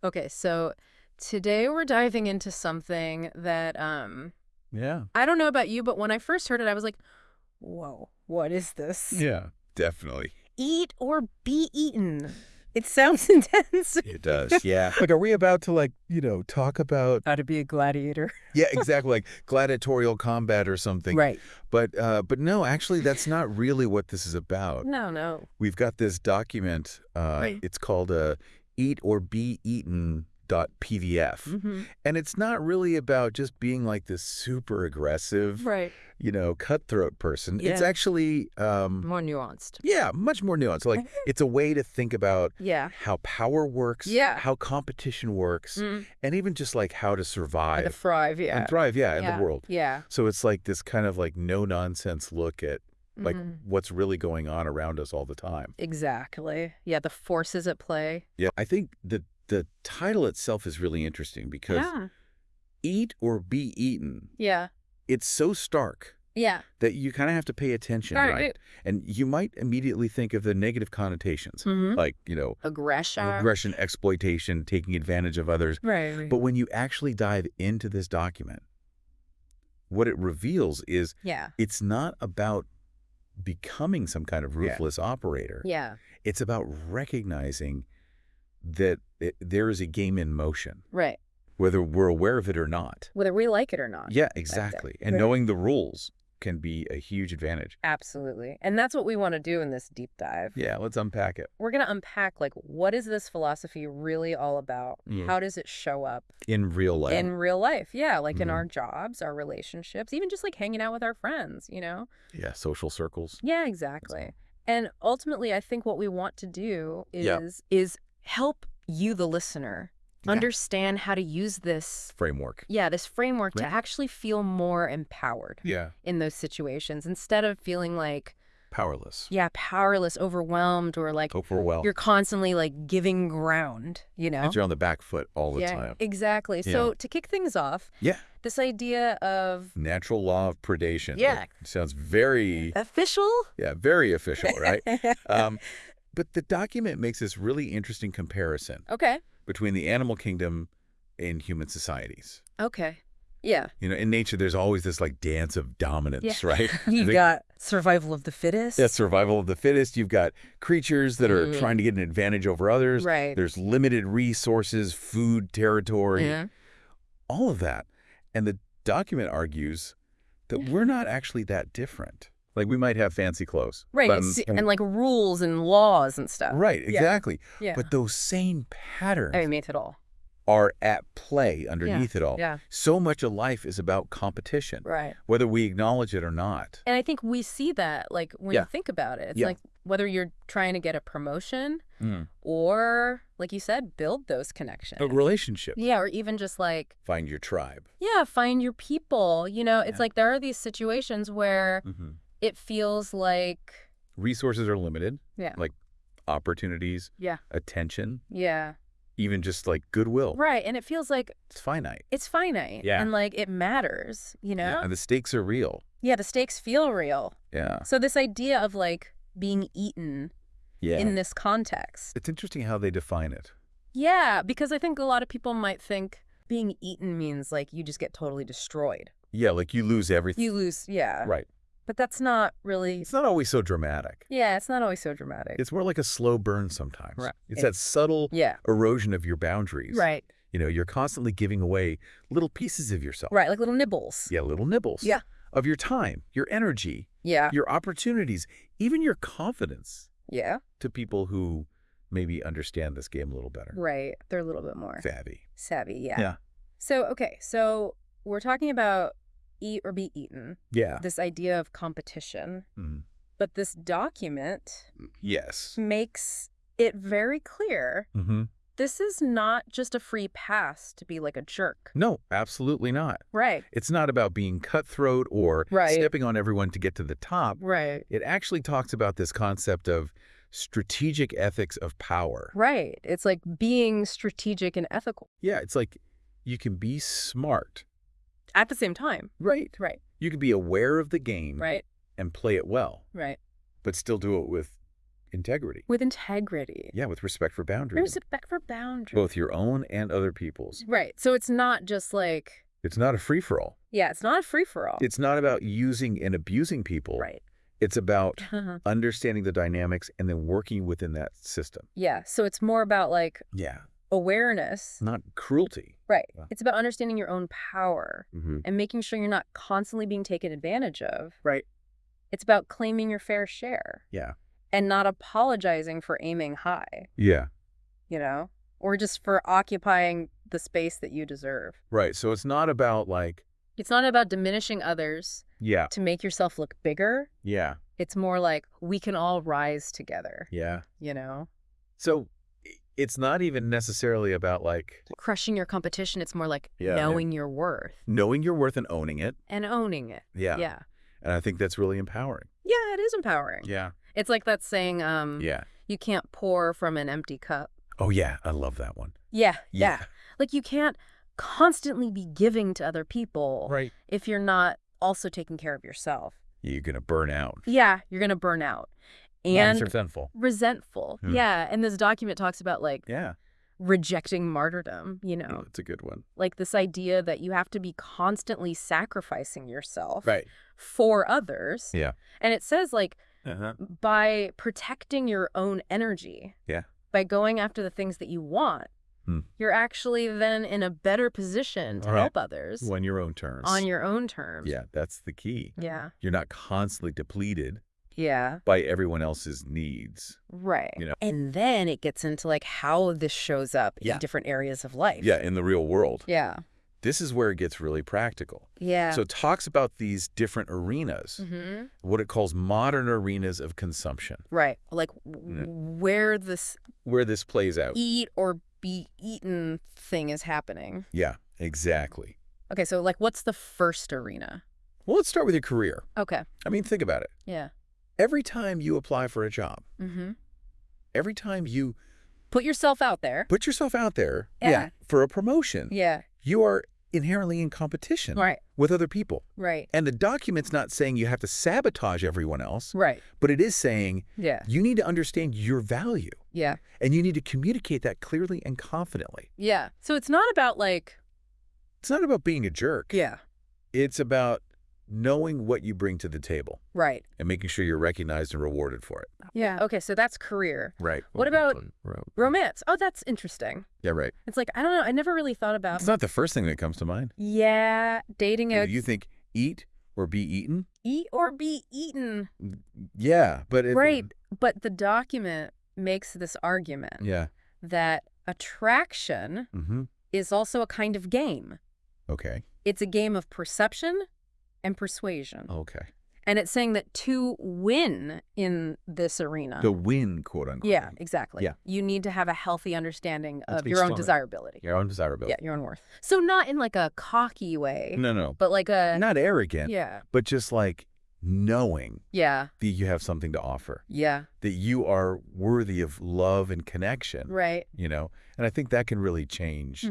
Okay, so today we're diving into something that Yeah. I don't know about you, but when I first heard it, I was like, whoa, what is this? Yeah, definitely. Eat or be eaten. It sounds intense. It does, yeah. Like, are we about to, like, talk about... How to be a gladiator. Yeah, exactly, like gladiatorial combat or something. Right. But no, actually, that's not really what this is about. No. We've got this document. Right. It's called Eat or Be Eaten .pdf. Mm-hmm. And it's not really about just being like this super aggressive, Right. cutthroat person. Yeah. It's actually... More nuanced. yeah, much more nuanced. Like, it's a way to think about Yeah. how power works, Yeah. how competition works, and even just like how to survive. The thrive, yeah. And thrive, in the world. Yeah. So it's like this kind of like no-nonsense look at like what's really going on around us all the time. Exactly. Yeah, the forces at play. Yeah, I think the title itself is really interesting because eat or be eaten, Yeah. it's so stark Yeah. that you kind of have to pay attention, right? And you might immediately think of the negative connotations, like, aggression, exploitation, taking advantage of others. Right. But when you actually dive into this document, what it reveals is it's not about becoming some kind of ruthless operator. Yeah. It's about recognizing that there is a game in motion. Right. Whether we're aware of it or not. Whether we like it or not. Yeah, exactly. And knowing the rules can be a huge advantage. Absolutely. And that's what we want to do in this deep dive. Yeah, let's unpack it. We're going to unpack, like, what is this philosophy really all about? How does it show up? In real life. In real life, yeah. Like in our jobs, our relationships, even just like hanging out with our friends, Yeah, social circles. Yeah, exactly. And ultimately, I think what we want to do is help you, the listener, understand how to use this framework. Yeah, this framework to actually feel more empowered in those situations instead of feeling like powerless. Yeah, powerless, overwhelmed, or like you're constantly like giving ground, And you're on the back foot all the time. Exactly. So to kick things off, this idea of natural law of predation. Yeah. Like, sounds very official. Yeah, very official, right? But the document makes this really interesting comparison. Okay. Between the animal kingdom and human societies. Okay. Yeah. In nature, there's always this like dance of dominance, right? You've got survival of the fittest. Yeah, survival of the fittest. You've got creatures that are trying to get an advantage over others. Right. There's limited resources, food, territory, all of that. And the document argues that we're not actually that different. Like, we might have fancy clothes. Right, and like rules and laws and stuff. Right, exactly. Yeah. But those same patterns Underneath it all. are at play underneath it all. Yeah. So much of life is about competition. Right. Whether we acknowledge it or not. And I think we see that, like, when you think about it. It's like whether you're trying to get a promotion or, like you said, build those connections. A relationship. Yeah, or even just like... find your tribe. Yeah, find your people. It's like there are these situations where... it feels like... resources are limited. Yeah. Like opportunities. Yeah. Attention. Yeah. Even just like goodwill. Right. And it feels like... it's finite. It's finite. Yeah. And like it matters, Yeah. And the stakes are real. Yeah, the stakes feel real. Yeah. So this idea of like being eaten in this context. It's interesting how they define it. Yeah, because I think a lot of people might think being eaten means like you just get totally destroyed. Yeah, like you lose everything. You lose, yeah. Right. But that's not really... it's not always so dramatic. Yeah, it's not always so dramatic. It's more like a slow burn sometimes. Right. It's that subtle erosion of your boundaries. Right. You're constantly giving away little pieces of yourself. Right, like little nibbles. Yeah, little nibbles. Yeah. Of your time, your energy. Yeah. Your opportunities, even your confidence. Yeah. To people who maybe understand this game a little better. Right. They're a little bit more... savvy, yeah. Yeah. So, okay, so we're talking about eat or be eaten. Yeah. This idea of competition. But this document makes it very clear this is not just a free pass to be like a jerk. No, absolutely not. Right. It's not about being cutthroat or stepping on everyone to get to the top. Right. It actually talks about this concept of strategic ethics of power. Right. It's like being strategic and ethical. Yeah, it's like you can be smart. At the same time. Right. Right. You can be aware of the game. Right. And play it well. Right. But still do it with integrity. With integrity. Yeah, with respect for boundaries. Respect for boundaries. Both your own and other people's. Right. So it's not just like... It's not a free-for-all. Yeah, it's not a free-for-all. It's not about using and abusing people. Right. It's about understanding the dynamics and then working within that system. Yeah. So it's more about like... Yeah. Awareness. Not cruelty. Right. It's about understanding your own power and making sure you're not constantly being taken advantage of. Right. It's about claiming your fair share. Yeah. And not apologizing for aiming high. Yeah. You know? Or just for occupying the space that you deserve. Right. So it's not about like... It's not about diminishing others to make yourself look bigger. Yeah. It's more like we can all rise together. Yeah. You know? So it's not even necessarily about like... crushing your competition. It's more like knowing your worth. Knowing your worth and owning it. And owning it. Yeah. Yeah. And I think that's really empowering. Yeah, it is empowering. Yeah. It's like that saying, you can't pour from an empty cup. Oh, yeah. I love that one. Yeah. Like you can't constantly be giving to other people if you're not also taking care of yourself. You're going to burn out. Yeah, you're going to burn out. And resentful. Yeah. And this document talks about like rejecting martyrdom, you know. That's a good one. Like this idea that you have to be constantly sacrificing yourself for others. Yeah. And it says like by protecting your own energy, by going after the things that you want, you're actually then in a better position to help others. On your own terms. On your own terms. Yeah, that's the key. Yeah. You're not constantly depleted. Yeah. By everyone else's needs. Right. You know? And then it gets into like how this shows up in different areas of life. Yeah, in the real world. Yeah. This is where it gets really practical. Yeah. So it talks about these different arenas, what it calls modern arenas of consumption. Right. Like where this plays out. Eat or be eaten thing is happening. Yeah, exactly. Okay, so like what's the first arena? Well, let's start with your career. Okay. I mean, think about it. Yeah. Every time you apply for a job, every time you put yourself out there, for a promotion, you are inherently in competition with other people. Right. And the document's not saying you have to sabotage everyone else. Right. But it is saying you need to understand your value. Yeah. And you need to communicate that clearly and confidently. Yeah. So it's not about like... It's not about being a jerk. Yeah. It's about knowing what you bring to the table. Right. And making sure you're recognized and rewarded for it. Yeah. Okay, so that's career. Right. What about romance? Oh, that's interesting. Yeah, right. It's like, I don't know, I never really thought about... It's not the first thing that comes to mind. Yeah, dating out... You think eat or be eaten? Eat or be eaten. Yeah, but... Right, but the document makes this argument that attraction is also a kind of game. Okay. It's a game of perception and persuasion. Okay. And it's saying that to win in this arena... To win, quote unquote. Yeah, exactly. Yeah. You need to have a healthy understanding of your own desirability. Your own desirability. Yeah, your own worth. So not in like a cocky way. No. But like a... Not arrogant. Yeah. But just like knowing that you have something to offer. Yeah. That you are worthy of love and connection. Right. You know? And I think that can really change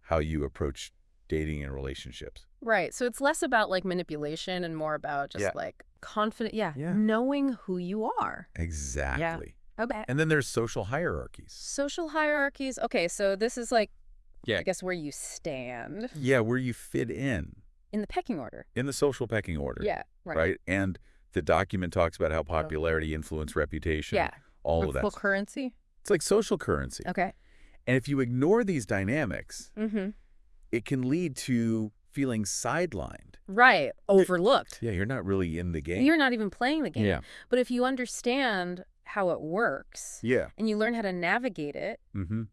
how you approach dating and relationships. Right. So it's less about like manipulation and more about just like confident, knowing who you are. Exactly. Yeah. Okay. And then there's social hierarchies. Social hierarchies. Okay, so this is like, I guess where you stand. Yeah, where you fit in. In the pecking order. In the social pecking order. Yeah, right. Right? And the document talks about how popularity influences reputation. Yeah. All of that. Currency. It's like social currency. Okay. And if you ignore these dynamics, it can lead to feeling sidelined. Right. Overlooked. Yeah, you're not really in the game. You're not even playing the game. Yeah. But if you understand how it works and you learn how to navigate it,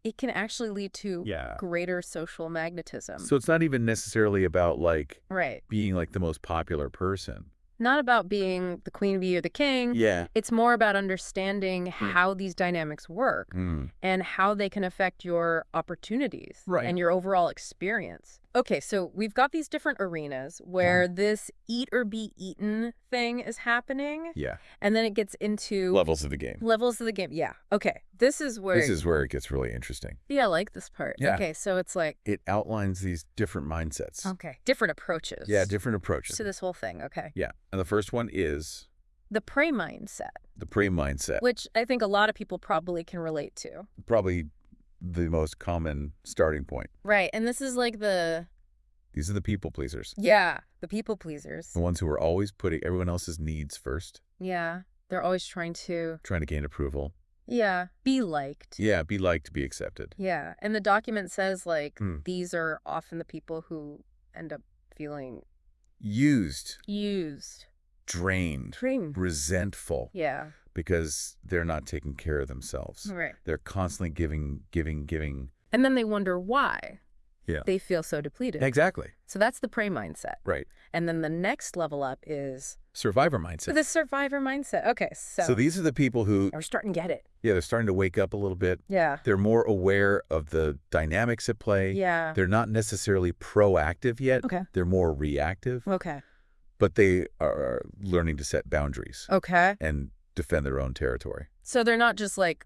it can actually lead to greater social magnetism. So it's not even necessarily about like being like the most popular person. Not about being the queen bee or the king. Yeah. It's more about understanding how these dynamics work and how they can affect your opportunities and your overall experience. Okay, so we've got these different arenas where this eat or be eaten thing is happening. Yeah. And then it gets into... Levels of the game. Levels of the game, yeah. Okay, this is where it gets really interesting. Yeah, I like this part. Yeah. Okay, so it's like... It outlines these different mindsets. Okay, different approaches. Yeah, different approaches. To this whole thing, okay. Yeah, and the first one is The prey mindset. The prey mindset. Which I think a lot of people probably can relate to. Probably the most common starting point. Right. And this is like These are the people pleasers. Yeah, the people pleasers. The ones who are always putting everyone else's needs first. Yeah. They're always trying to gain approval. Yeah. Be liked. Yeah, be liked, be accepted. Yeah. And the document says, like, these are often the people who end up feeling used. Drained. Resentful. Yeah. Because they're not taking care of themselves. Right. They're constantly giving. And then they wonder why they feel so depleted. Exactly. So that's the prey mindset. Right. And then the next level up is survivor mindset. The survivor mindset. Okay, so these are the people who are starting to get it. Yeah, they're starting to wake up a little bit. Yeah. They're more aware of the dynamics at play. Yeah. They're not necessarily proactive yet. Okay. They're more reactive. Okay. But they are learning to set boundaries. Okay. And defend their own territory. So they're not just like...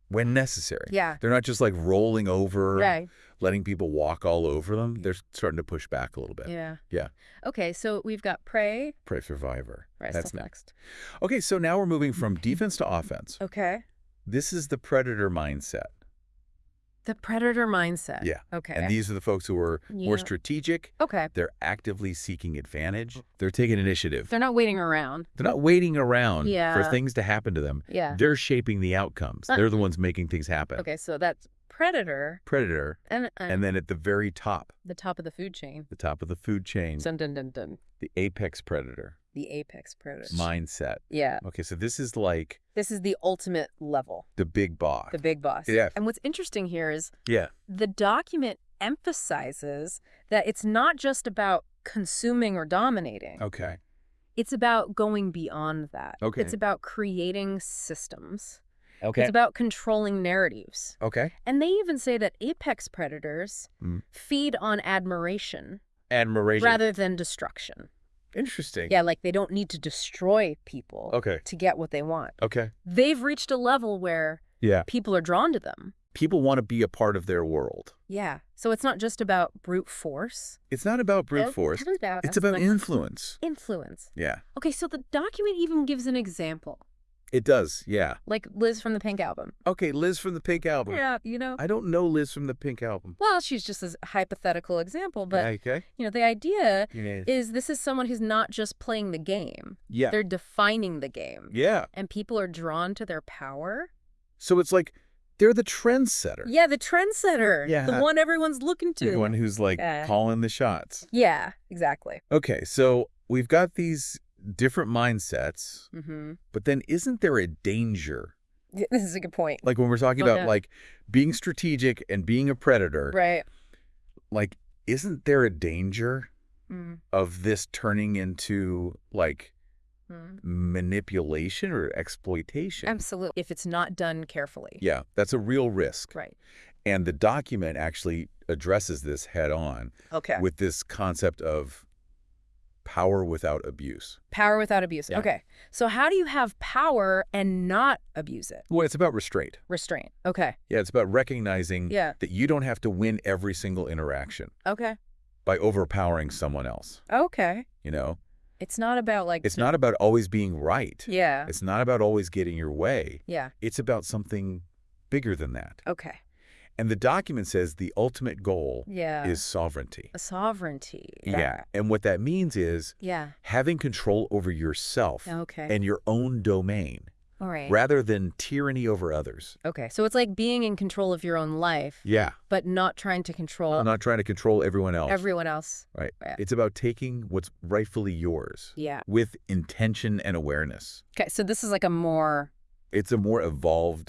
when necessary. Yeah. They're not just like rolling over, right. letting people walk all over them. They're starting to push back a little bit. Yeah. Yeah. Okay, so we've got prey. Prey survivor. Right, that's next. Okay, so now we're moving from defense to offense. Okay. This is the predator mindset. The predator mindset. Yeah. Okay. And these are the folks who are more strategic. Okay. They're actively seeking advantage. They're taking initiative. They're not waiting around. They're not waiting around Yeah. for things to happen to them. Yeah. They're shaping the outcomes. They're the ones making things happen. Okay, so that's predator. Predator. And then at the very top. The top of the food chain. The top of the food chain. Dun, dun, dun, dun. The apex predator. The apex predator. Mindset. Yeah. Okay, so this is like... this is the ultimate level. The big boss. The big boss. Yeah. And what's interesting here is yeah. the document emphasizes that it's not just about consuming or dominating. Okay. It's about going beyond that. Okay. It's about creating systems. Okay. It's about controlling narratives. Okay. And they even say that apex predators feed on admiration. Admiration. Rather than destruction. Interesting. Yeah, like they don't need to destroy people to get what they want. Okay. They've reached a level where people are drawn to them. People want to be a part of their world. Yeah. So it's not just about brute force. It's not about brute force. It's about influence. Influence. Yeah. Okay, so the document even gives an example. It does, yeah. Like Liz from the Pink Album. Okay, Liz from the Pink Album. Yeah, you know. I don't know Liz from the Pink Album. Well, she's just a hypothetical example, but, okay. you know, the idea is this is someone who's not just playing the game. Yeah. They're defining the game. Yeah. And people are drawn to their power. So it's like they're the trendsetter. Yeah, the trendsetter. Yeah. The one everyone's looking to. The one who's like calling the shots. Yeah, exactly. Okay, so we've got these different mindsets, but then isn't there a danger? This is a good point. Like when we're talking about like being strategic and being a predator, right? Like, isn't there a danger of this turning into like manipulation or exploitation? Absolutely. If it's not done carefully. Yeah, that's a real risk. Right. And the document actually addresses this head on with this concept of power without abuse. Power without abuse. Yeah. Okay. So how do you have power and not abuse it? Well, it's about restraint. Restraint. Okay. Yeah, it's about recognizing that you don't have to win every single interaction. Okay. By overpowering someone else. Okay. You know? It's not about like... it's not about always being right. Yeah. It's not about always getting your way. Yeah. It's about something bigger than that. Okay. And the document says the ultimate goal is sovereignty. Sovereignty. Yeah. And what that means is having control over yourself and your own domain. All right. Rather than tyranny over others. Okay. So it's like being in control of your own life. Yeah. But not trying to control... not trying to control everyone else. Everyone else. Right. Yeah. It's about taking what's rightfully yours. Yeah. With intention and awareness. Okay. So this is like a more... it's a more evolved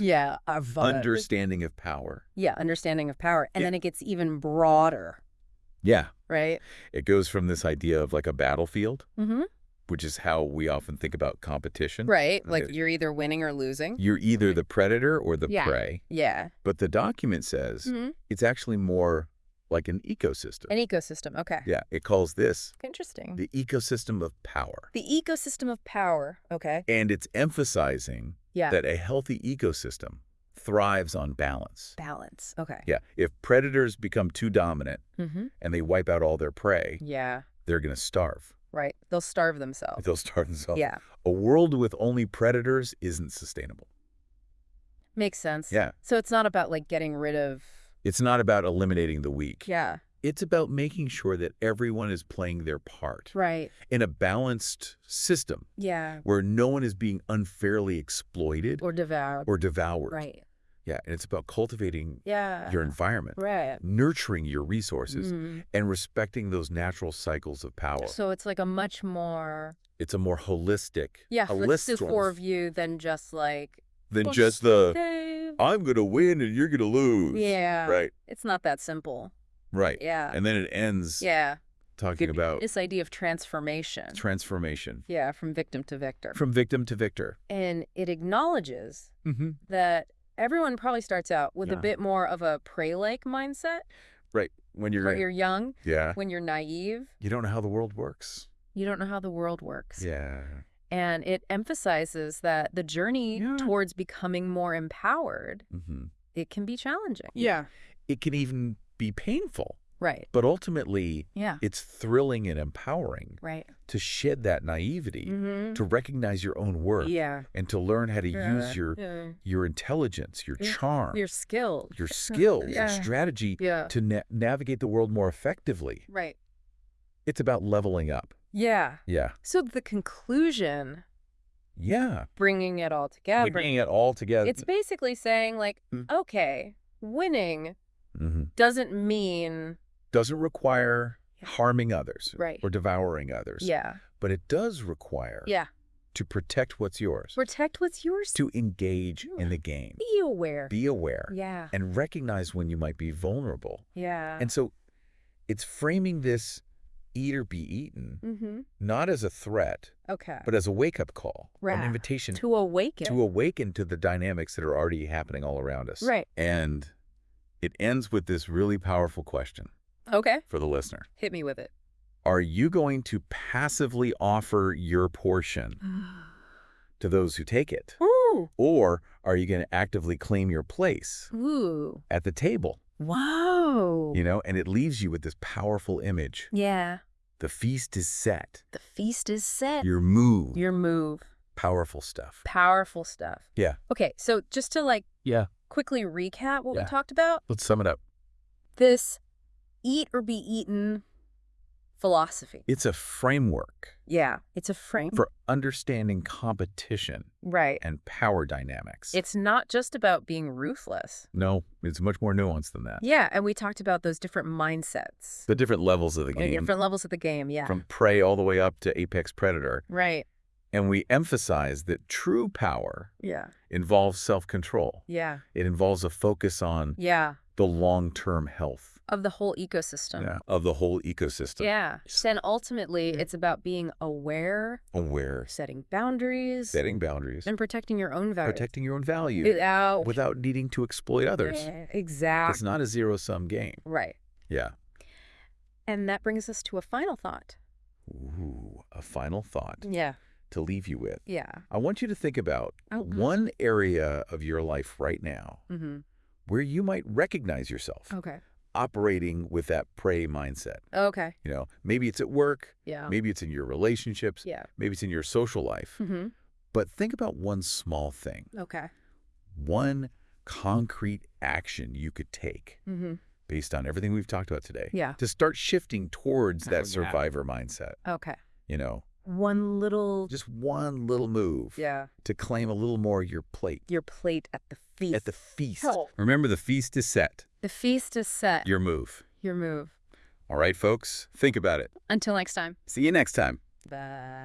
understanding of power. Yeah, understanding of power. And then it gets even broader. Yeah. Right? It goes from this idea of like a battlefield, which is how we often think about competition. Right. Like you're either winning or losing. You're either the predator or the prey. Yeah. But the document says it's actually more like an ecosystem. An ecosystem. Okay. Yeah. It calls this interesting. The ecosystem of power. The ecosystem of power. Okay. And it's emphasizing that a healthy ecosystem thrives on balance. Balance. Okay. Yeah. If predators become too dominant and they wipe out all their prey, they're going to starve. Right. They'll starve themselves. They'll starve themselves. Yeah. A world with only predators isn't sustainable. Makes sense. Yeah. So it's not about like getting rid of... It's not about eliminating the weak. Yeah. It's about making sure that everyone is playing their part. Right. In a balanced system. Yeah. Where no one is being unfairly exploited. Or devoured. Right. Yeah, and it's about cultivating your environment. Right. Nurturing your resources. And respecting those natural cycles of power. So it's like a much more... It's a more holistic. Yeah, holistic view than just like... I'm going to win and you're going to lose. Yeah. Right. It's not that simple. Right. Yeah. And then it ends talking about... this idea of transformation. Transformation. Yeah, from victim to victor. From victim to victor. And it acknowledges that everyone probably starts out with a bit more of a prey-like mindset. Right. When you're young. Yeah. When you're naive. You don't know how the world works. You don't know how the world works. Yeah. And it emphasizes that the journey towards becoming more empowered, it can be challenging. Yeah. It can even be painful. Right. But ultimately, it's thrilling and empowering to shed that naivety, to recognize your own worth, and to learn how to use your intelligence, your charm, your skills, your strategy to navigate the world more effectively. Right. It's about leveling up. Yeah. Yeah. So the conclusion, bringing it all together. It's basically saying like, okay, winning doesn't require harming others or devouring others. Yeah. But it does require to protect what's yours. Protect what's yours. To engage in the game. Be aware. Be aware. Yeah. And recognize when you might be vulnerable. Yeah. And so it's framing this eat or be eaten, not as a threat, but as a wake-up call, an invitation to awaken to the dynamics that are already happening all around us. Right. And it ends with this really powerful question. Okay. For the listener. Hit me with it. Are you going to passively offer your portion to those who take it? Ooh. Or are you going to actively claim your place at the table? Wow. You know, and it leaves you with this powerful image. Yeah. The feast is set. The feast is set. Your move. Powerful stuff. Yeah. Okay, so just to like quickly recap what we talked about. Let's sum it up. This eat or be eaten philosophy. It's a framework. Yeah, it's a framework. For understanding competition. Right. And power dynamics. It's not just about being ruthless. No, it's much more nuanced than that. Yeah, and we talked about those different mindsets. The different levels of the game. Different levels of the game, yeah. From prey all the way up to apex predator. Right. And we emphasize that true power involves self-control. Yeah. It involves a focus on the long-term health. Of the whole ecosystem. Yeah, of the whole ecosystem. Yeah. And ultimately, it's about being aware. Setting boundaries. And protecting your own value. Without needing to exploit others. Yeah, exactly. It's not a zero-sum game. Right. Yeah. And that brings us to a final thought. Ooh, a final thought. Yeah. To leave you with. Yeah. I want you to think about one area of your life right now where you might recognize yourself. Okay. Operating with that prey mindset. Okay. You know, maybe it's at work. Yeah. Maybe it's in your relationships. Yeah. Maybe it's in your social life. But think about one small thing. Okay. One concrete action you could take based on everything we've talked about today. Yeah. To start shifting towards that survivor mindset. Okay. You know. Just one little move. Yeah. To claim a little more of your plate. Your plate at the feast. At the feast. Oh. Remember, the feast is set. The feast is set. Your move. Your move. All right, folks. Think about it. Until next time. See you next time. Bye.